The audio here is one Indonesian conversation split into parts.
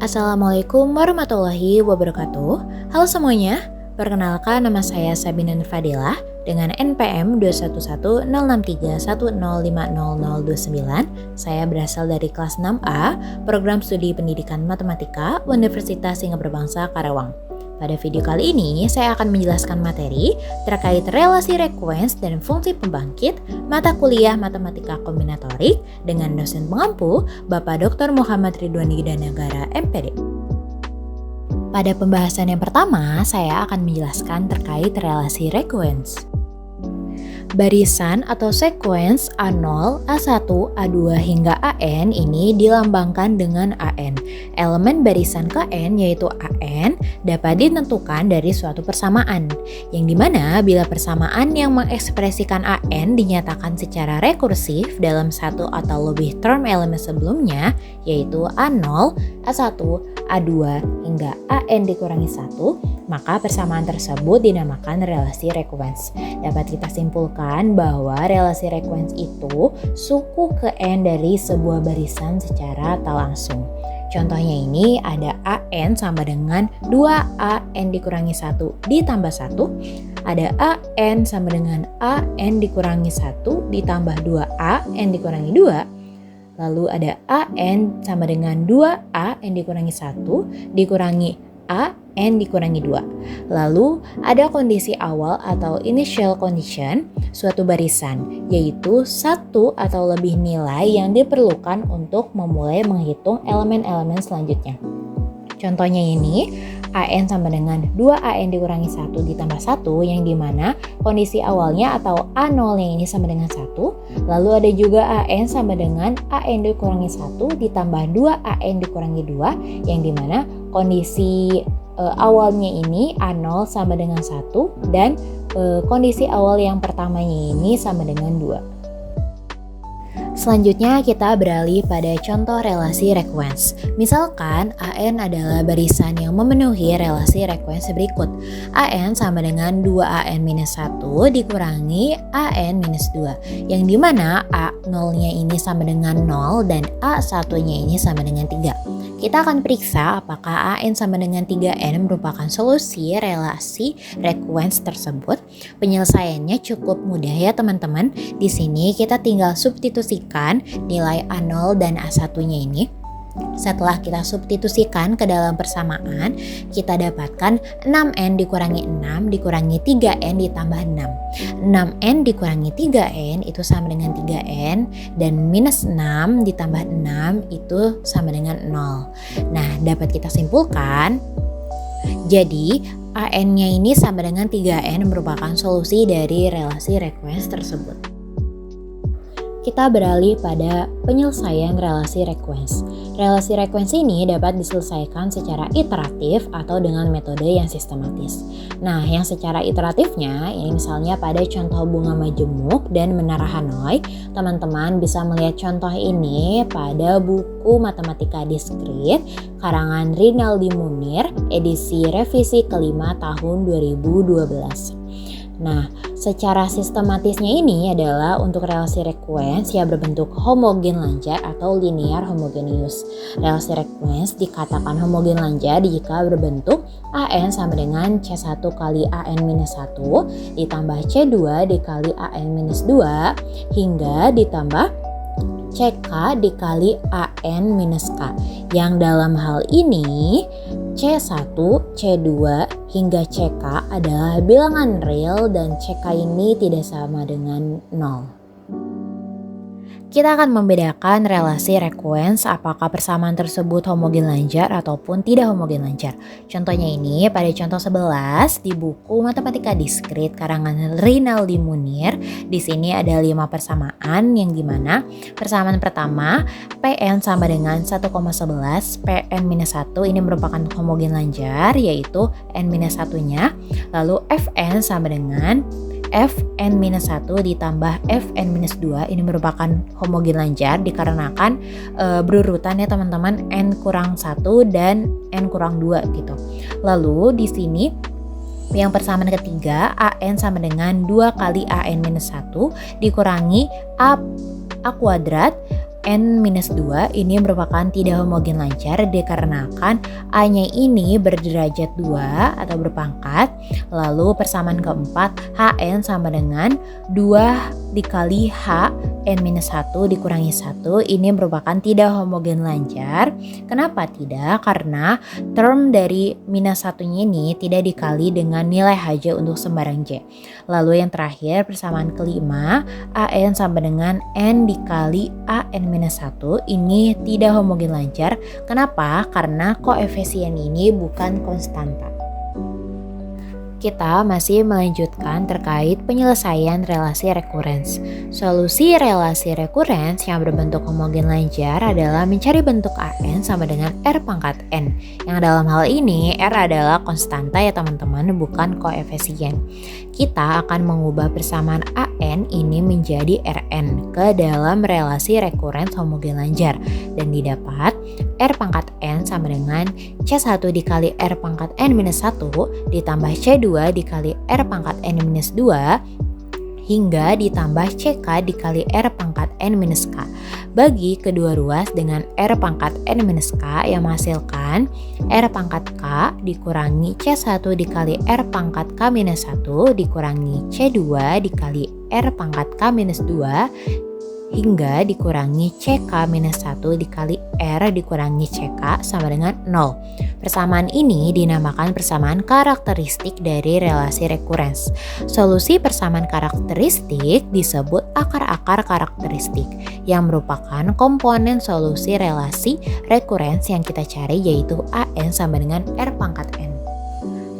Assalamualaikum warahmatullahi wabarakatuh. Halo semuanya, perkenalkan nama saya Sabina Nurfadilah dengan NPM 2110631050029. Saya berasal dari kelas 6A, Program Studi Pendidikan Matematika, Universitas Singapura Bangsa Karawang. Pada video kali ini, saya akan menjelaskan materi terkait relasi rekuens dan fungsi pembangkit mata kuliah Matematika Kombinatorik dengan dosen pengampu Bapak Dr. Muhammad Ridwan Gidanegara, MPD. Pada pembahasan yang pertama, saya akan menjelaskan terkait relasi rekuens. Barisan atau sekuens A0, A1, A2 hingga AN ini dilambangkan dengan AN. Elemen barisan KN yaitu AN dapat ditentukan dari suatu persamaan, yang dimana bila persamaan yang mengekspresikan AN dinyatakan secara rekursif dalam satu atau lebih term elemen sebelumnya, yaitu A0, A1, A2 hingga AN dikurangi 1, maka persamaan tersebut dinamakan relasi rekuens. Dapat kita simpulkan bahwa relasi rekuens itu suku ke N dari sebuah barisan secara tak langsung. Contohnya ini ada AN sama dengan 2AN dikurangi 1 ditambah 1. Ada AN sama dengan AN dikurangi 1 ditambah 2AN dikurangi 2. Lalu ada AN sama dengan 2AN dikurangi 1 dikurangi AN dikurangi 2. Lalu ada kondisi awal atau initial condition suatu barisan, yaitu satu atau lebih nilai yang diperlukan untuk memulai menghitung elemen-elemen selanjutnya. Contohnya ini AN sama dengan 2AN dikurangi 1 ditambah 1, yang dimana kondisi awalnya atau A0 yang ini sama dengan 1. Lalu ada juga AN sama dengan AN dikurangi 1 ditambah 2AN dikurangi 2, yang dimana kondisi awalnya ini A0 sama dengan 1 dan kondisi awal yang pertamanya ini sama dengan 2. Selanjutnya kita beralih pada contoh relasi rekuens. Misalkan AN adalah barisan yang memenuhi relasi rekuens berikut. AN sama dengan 2AN-1 dikurangi AN-2, yang dimana A0-nya ini sama dengan 0 dan A1-nya ini sama dengan 3. Kita akan periksa apakah AN sama dengan 3N merupakan solusi relasi rekuens tersebut. Penyelesaiannya cukup mudah ya teman-teman. Di sini kita tinggal substitusikan nilai A0 dan A1-nya ini. Setelah kita substitusikan ke dalam persamaan, kita dapatkan 6N dikurangi 6 dikurangi 3N ditambah 6. 6N dikurangi 3N itu sama dengan 3N, dan minus 6 ditambah 6 itu sama dengan 0. Nah, dapat kita simpulkan, jadi AN-nya ini sama dengan 3N merupakan solusi dari relasi rekuens tersebut. Kita beralih pada penyelesaian relasi rekuens. Relasi rekuens ini dapat diselesaikan secara iteratif atau dengan metode yang sistematis. Nah, yang secara iteratifnya, ini misalnya pada contoh bunga majemuk dan menara Hanoi, teman-teman bisa melihat contoh ini pada buku Matematika Diskrit karangan Rinaldi Munir, edisi revisi kelima tahun 2012. Nah, secara sistematisnya ini adalah untuk relasi rekuens yang berbentuk homogen lancar atau linear homogeneous. Relasi rekuens dikatakan homogen lancar jika berbentuk AN sama dengan C1 kali AN-1 ditambah C2 dikali AN-2 hingga ditambah CK dikali AN-K, yang dalam hal ini C1, C2 hingga CK adalah bilangan real dan CK ini tidak sama dengan 0. Kita akan membedakan relasi rekuens apakah persamaan tersebut homogen lancar ataupun tidak homogen lancar. Contohnya ini pada contoh 11 di buku Matematika Diskrit karangan Rinaldi Munir. Di sini ada 5 persamaan, yang dimana persamaan pertama PN sama dengan 1,11, PN-1 ini merupakan homogen lancar yaitu N-1-nya. Lalu Fn sama dengan Fn-1 ditambah Fn-2 ini merupakan homogen lancar dikarenakan berurutan ya teman-teman, N kurang 1 dan N kurang 2 gitu. Lalu di sini yang persamaan ketiga, AN sama dengan 2 kali AN-1 dikurangi A kuadrat N-2 ini merupakan tidak homogen lancar dikarenakan A-nya ini berderajat 2 atau berpangkat. Lalu persamaan keempat, Hn sama dengan 2 dikali H N-1 dikurangi 1 ini merupakan tidak homogen lancar. Kenapa tidak? Karena term dari minus satunya ini tidak dikali dengan nilai Hj untuk sembarang J. Lalu yang terakhir persamaan kelima, An sama dengan N dikali An-1 ini tidak homogen lancar. Kenapa? Karena koefisien ini bukan konstanta. Kita masih melanjutkan terkait penyelesaian relasi rekurens. Solusi relasi rekurens yang berbentuk homogen lancar adalah mencari bentuk An sama dengan R pangkat N. Yang dalam hal ini R adalah konstanta ya teman-teman, bukan koefisien. Kita akan mengubah persamaan An ini menjadi Rn ke dalam relasi rekurens homogen lancar. Dan didapat R pangkat N sama dengan C1 dikali R pangkat N-1 ditambah C2 dikali R pangkat N-2 hingga ditambah CK dikali R pangkat N-K. Bagi kedua ruas dengan R pangkat N-K yang menghasilkan R pangkat K dikurangi C1 dikali R pangkat K-1 dikurangi C2 dikali R pangkat K-2 hingga dikurangi CK-1 dikali R dikurangi CK sama dengan 0. Persamaan ini dinamakan persamaan karakteristik dari relasi rekurens. Solusi persamaan karakteristik disebut akar-akar karakteristik yang merupakan komponen solusi relasi rekurens yang kita cari, yaitu An sama dengan R pangkat N.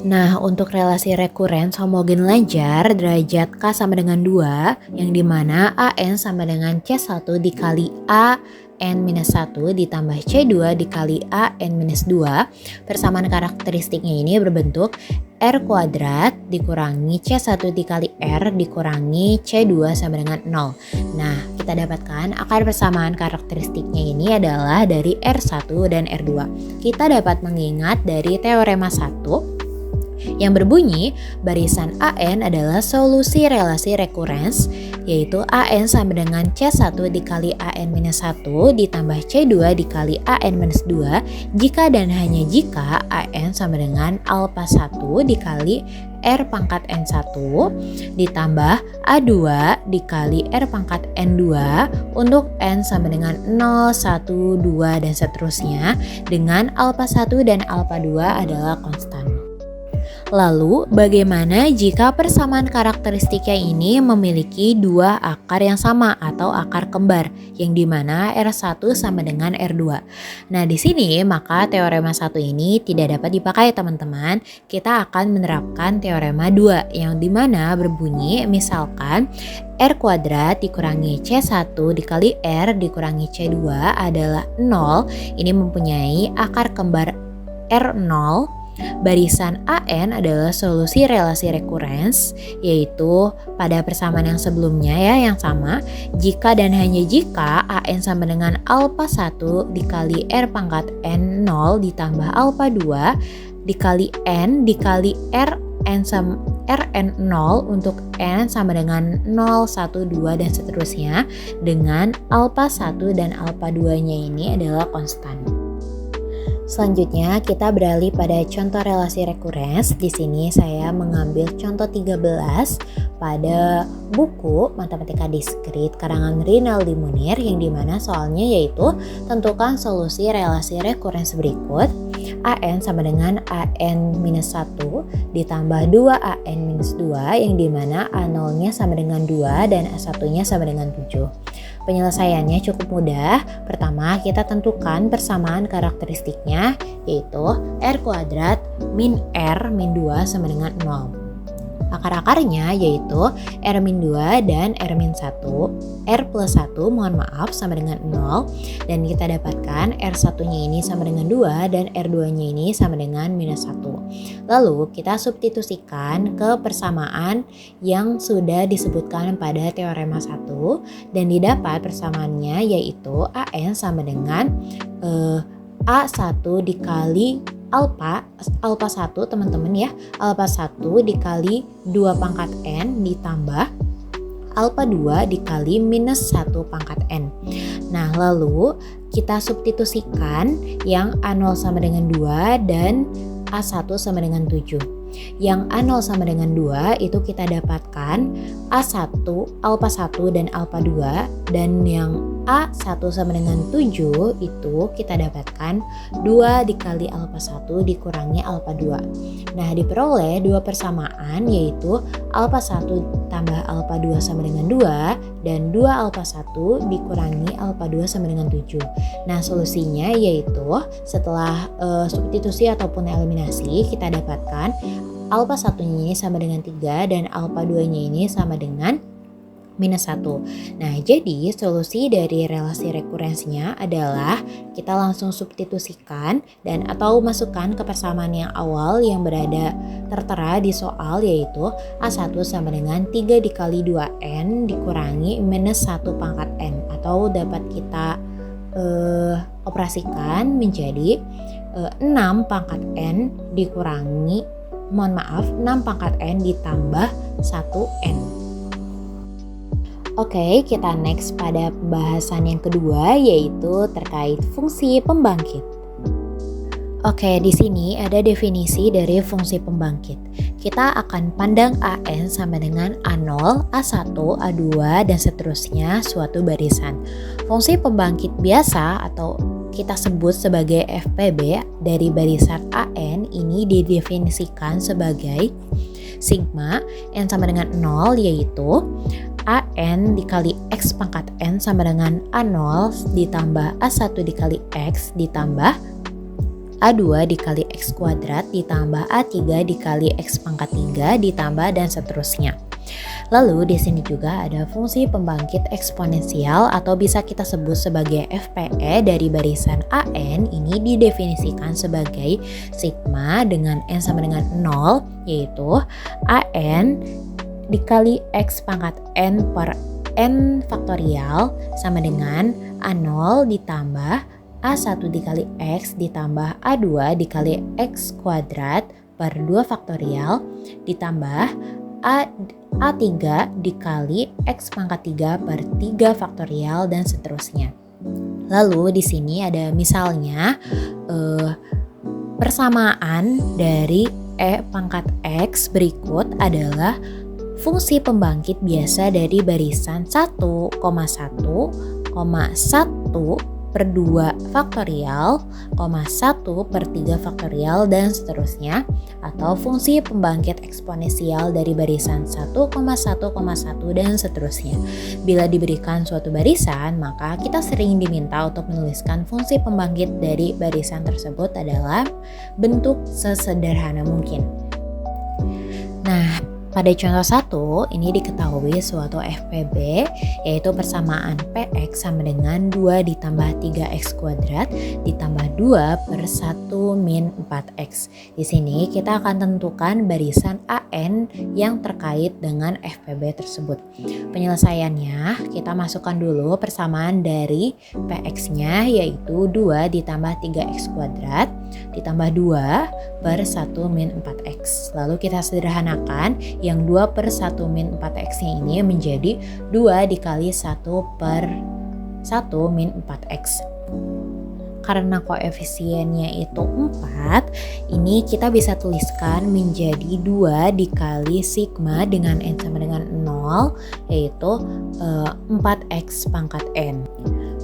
Nah, untuk relasi rekurens homogen lancar derajat K sama dengan 2, yang dimana An sama dengan C1 dikali An-1 ditambah C2 dikali An-2. Persamaan karakteristiknya ini berbentuk R kuadrat dikurangi C1 dikali R dikurangi C2 sama dengan 0. Nah, kita dapatkan akar persamaan karakteristiknya ini adalah dari R1 dan R2. Kita dapat mengingat dari teorema 1 yang berbunyi barisan An adalah solusi relasi rekurens, yaitu An sama dengan C1 dikali An-1 ditambah C2 dikali An-2 jika dan hanya jika An sama dengan alpha 1 dikali R pangkat N1 ditambah A2 dikali R pangkat N2 untuk N sama dengan 0, 1, 2 dan seterusnya, dengan alpha 1 dan alpha 2 adalah konstan. Lalu, bagaimana jika persamaan karakteristiknya ini memiliki dua akar yang sama atau akar kembar, yang dimana R1 sama dengan R2? Nah, di sini maka teorema 1 ini tidak dapat dipakai teman-teman. Kita akan menerapkan teorema 2 yang dimana berbunyi misalkan R kuadrat dikurangi C1 dikali R dikurangi C2 adalah 0. Ini mempunyai akar kembar R0. Barisan An adalah solusi relasi rekurens, yaitu pada persamaan yang sebelumnya ya, yang sama, jika dan hanya jika An sama dengan alpha 1 dikali R pangkat N0 ditambah alpha 2 dikali N dikali Rn0 untuk N sama dengan 0, 1, 2 dan seterusnya, dengan alpha 1 dan alpha 2 nya ini adalah konstan. Selanjutnya kita beralih pada contoh relasi rekurens. Di sini saya mengambil contoh 13 pada buku Matematika Diskrit karangan Rinaldi Munir, yang dimana soalnya yaitu tentukan solusi relasi rekurens berikut. An sama dengan An-1 ditambah 2An-2 yang dimana A0 nya sama dengan 2 dan A1 nya sama dengan 7. Penyelesaiannya cukup mudah. Pertama, kita tentukan persamaan karakteristiknya, yaitu R kuadrat min R min 2 sama dengan 0. Akar-akarnya yaitu R-2 dan R-1, R plus 1 mohon maaf sama dengan 0, dan kita dapatkan R1 nya ini sama dengan 2 dan R2 nya ini sama dengan minus 1. Lalu kita substitusikan ke persamaan yang sudah disebutkan pada teorema 1 dan didapat persamaannya yaitu An sama dengan A1 dikali alpha 1 teman-teman ya, alpha 1 dikali 2 pangkat N ditambah alpha 2 dikali minus 1 pangkat N. Nah, lalu kita substitusikan yang A0 sama dengan 2 dan A1 sama dengan 7. Yang A0 sama dengan 2 itu kita dapatkan A1, alfa 1 dan alfa 2, dan yang A1 sama dengan 7 itu kita dapatkan 2 dikali alfa 1 dikurangi alfa 2. Nah, diperoleh dua persamaan yaitu alfa 1 tambah alfa 2 sama dengan 2 dan 2 alfa 1 dikurangi alfa 2 sama dengan 7. Nah, solusinya yaitu setelah substitusi ataupun eliminasi kita dapatkan alfa 1-nya ini sama dengan 3 dan alfa 2-nya ini sama dengan minus 1. Nah, jadi solusi dari relasi rekurensinya adalah kita langsung substitusikan dan atau masukkan ke persamaan yang awal yang berada tertera di soal, yaitu A1 sama dengan 3 dikali 2N dikurangi minus 1 pangkat N, atau dapat kita operasikan menjadi 6 pangkat N dikurangi 6 pangkat N ditambah 1N. Oke, kita next pada pembahasan yang kedua, yaitu terkait fungsi pembangkit. Oke, di sini ada definisi dari fungsi pembangkit. Kita akan pandang AN sama dengan A0, A1, A2, dan seterusnya suatu barisan. Fungsi pembangkit biasa atau kita sebut sebagai FPB dari barisan AN ini didefinisikan sebagai sigma N sama dengan 0, yaitu AN dikali X pangkat N sama dengan A0 ditambah A1 dikali X ditambah A2 dikali X kuadrat ditambah A3 dikali X pangkat 3 ditambah dan seterusnya. Lalu di sini juga ada fungsi pembangkit eksponensial atau bisa kita sebut sebagai FPE dari barisan AN, ini didefinisikan sebagai sigma dengan N sama dengan 0, yaitu AN dikali X pangkat N per N faktorial sama dengan A0 ditambah A1 dikali X ditambah A2 dikali X kuadrat per 2 faktorial ditambah A3 dikali X pangkat 3 per 3 faktorial dan seterusnya. Lalu di sini ada misalnya persamaan dari E pangkat X berikut adalah fungsi pembangkit biasa dari barisan 1,1,1 per 2 faktorial, 1 per 3 faktorial dan seterusnya, atau fungsi pembangkit eksponensial dari barisan 1,1,1 dan seterusnya. Bila diberikan suatu barisan, maka kita sering diminta untuk menuliskan fungsi pembangkit dari barisan tersebut adalah bentuk sesederhana mungkin. Nah, pada contoh 1, ini diketahui suatu FPB yaitu persamaan PX sama dengan 2 ditambah 3X kuadrat ditambah 2 per 1 min 4X. Di sini kita akan tentukan barisan AN yang terkait dengan FPB tersebut. Penyelesaiannya kita masukkan dulu persamaan dari PX-nya yaitu 2 ditambah 3X kuadrat ditambah 2 per 1 min 4X. Lalu kita sederhanakan yang 2 per 1 min 4X-nya ini menjadi 2 dikali 1 per 1 min 4X. Karena koefisiennya itu 4, ini kita bisa tuliskan menjadi 2 dikali sigma dengan N sama dengan 0, yaitu 4X pangkat N.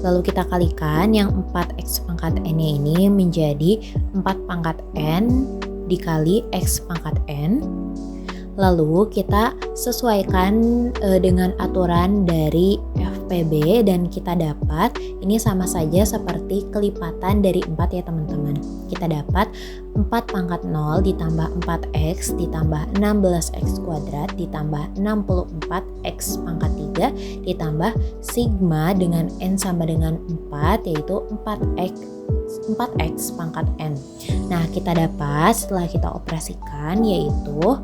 Lalu kita kalikan yang 4X pangkat N-nya ini menjadi 4 pangkat N dikali X pangkat N. Lalu kita sesuaikan dengan aturan dari FPB dan kita dapat ini sama saja seperti kelipatan dari 4 ya teman-teman. Kita dapat 4 pangkat 0 ditambah 4X ditambah 16X kuadrat ditambah 64X pangkat 3 ditambah sigma dengan N sama dengan 4 yaitu 4X pangkat N. Nah, kita dapat setelah kita operasikan yaitu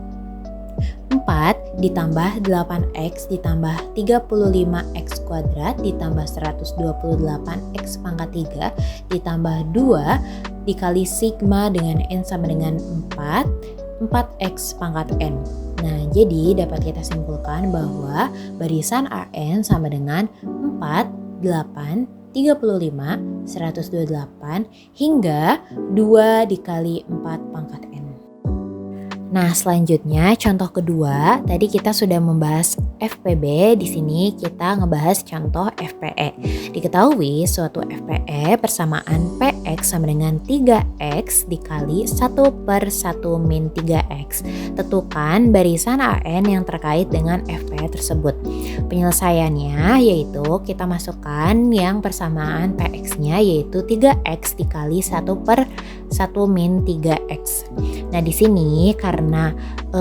4 ditambah 8X ditambah 35X kuadrat ditambah 128X pangkat 3 ditambah 2 dikali sigma dengan N sama dengan 4X pangkat N. Nah, jadi dapat kita simpulkan bahwa barisan AN sama dengan 4, 8, 35, 128, hingga 2 dikali 4 pangkat N. Nah, selanjutnya contoh kedua, tadi kita sudah membahas FPB, di sini kita ngebahas contoh FPE. Diketahui suatu FPE persamaan PX sama dengan 3X dikali 1 per 1 min 3X. Tentukan barisan AN yang terkait dengan FPE tersebut. Penyelesaiannya yaitu kita masukkan yang persamaan PX-nya yaitu 3X dikali 1 per 1 min 3X. Nah, di sini karena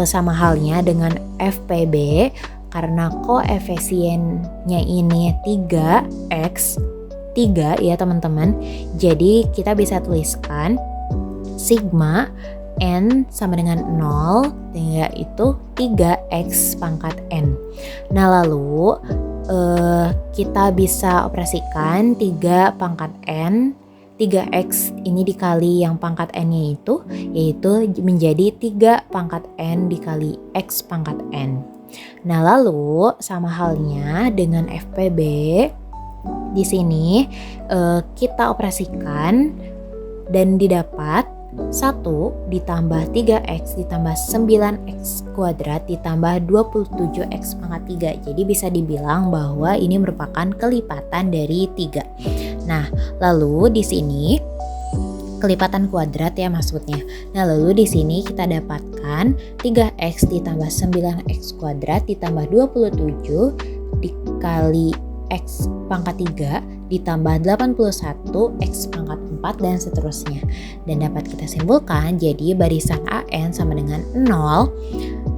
sama halnya dengan FPB, karena koefisiennya ini 3x 3 ya teman-teman. Jadi kita bisa tuliskan sigma n sama dengan 0 yaitu 3x pangkat n. Nah, lalu kita bisa operasikan 3 pangkat n, 3x ini dikali yang pangkat n-nya itu yaitu menjadi 3 pangkat n dikali x pangkat n. Nah, lalu sama halnya dengan FPB, di sini kita operasikan dan didapat 1 ditambah 3x ditambah 9x kuadrat ditambah 27x pangkat 3. Jadi bisa dibilang bahwa ini merupakan kelipatan dari 3. Nah, lalu di sini kelipatan kuadrat ya maksudnya. Nah, lalu di sini kita dapatkan 3x ditambah 9x kuadrat ditambah 27 dikali x pangkat 3 ditambah 81 x pangkat 4 dan seterusnya. Dan dapat kita simpulkan jadi barisan AN sama dengan 0,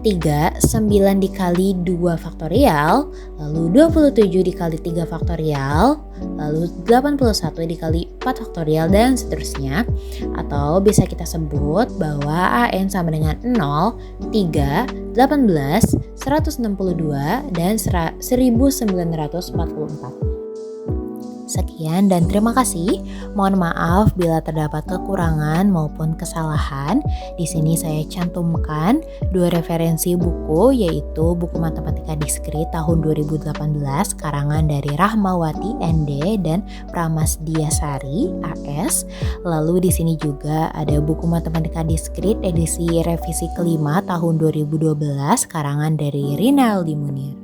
3, 9 dikali 2 faktorial, lalu 27 dikali 3 faktorial, lalu 81 dikali 4 faktorial dan seterusnya. Atau bisa kita sebut bahwa AN sama dengan 0, 3, 18, 162, dan 1944. Sekian dan terima kasih. Mohon maaf bila terdapat kekurangan maupun kesalahan. Di sini saya cantumkan 2 referensi buku, yaitu buku Matematika Diskrit tahun 2018 karangan dari Rahmawati ND dan Pramasdiasari AS. Lalu di sini juga ada buku Matematika Diskrit edisi revisi kelima tahun 2012 karangan dari Rinaldi Munir.